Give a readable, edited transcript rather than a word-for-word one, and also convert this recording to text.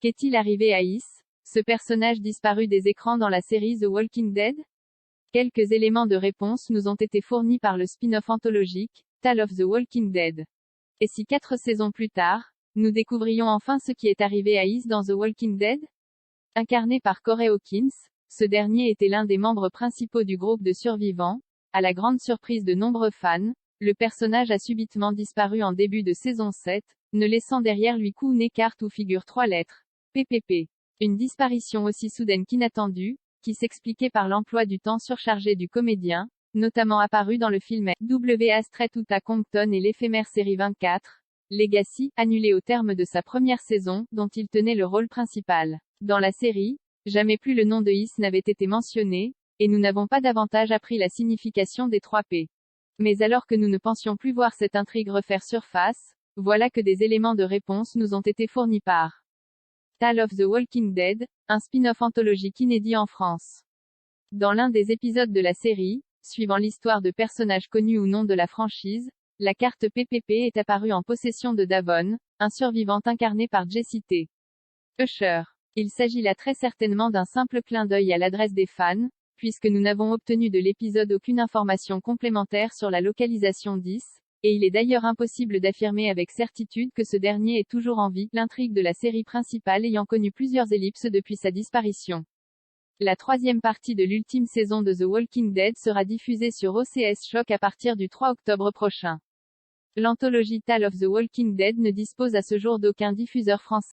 Qu'est-il arrivé à Is, ce personnage disparu des écrans dans la série The Walking Dead? Quelques éléments de réponse nous ont été fournis par le spin-off anthologique, Tale of the Walking Dead. Et si 4 saisons plus tard, nous découvrions enfin ce qui est arrivé à Is dans The Walking Dead? Incarné par Corey Hawkins, ce dernier était l'un des membres principaux du groupe de survivants. À la grande surprise de nombreux fans, le personnage a subitement disparu en début de saison 7, ne laissant derrière lui qu'une carte où figurent 3 lettres. PPP. Une disparition aussi soudaine qu'inattendue, qui s'expliquait par l'emploi du temps surchargé du comédien, notamment apparu dans le film W.A. Straight Outta Compton et l'éphémère série 24, Legacy, annulée au terme de sa première saison, dont il tenait le rôle principal. Dans la série, jamais plus le nom de Is n'avait été mentionné, et nous n'avons pas davantage appris la signification des 3 P. Mais alors que nous ne pensions plus voir cette intrigue refaire surface, voilà que des éléments de réponse nous ont été fournis par Tale of the Walking Dead, un spin-off anthologique inédit en France. Dans l'un des épisodes de la série, suivant l'histoire de personnages connus ou non de la franchise, la carte PPP est apparue en possession de Davon, un survivant incarné par Jesse T. Usher. Il s'agit là très certainement d'un simple clin d'œil à l'adresse des fans, puisque nous n'avons obtenu de l'épisode aucune information complémentaire sur la localisation d'Is, et il est d'ailleurs impossible d'affirmer avec certitude que ce dernier est toujours en vie, l'intrigue de la série principale ayant connu plusieurs ellipses depuis sa disparition. La 3e partie de l'ultime saison de The Walking Dead sera diffusée sur OCS Shock à partir du 3 octobre prochain. L'anthologie Tale of the Walking Dead ne dispose à ce jour d'aucun diffuseur français.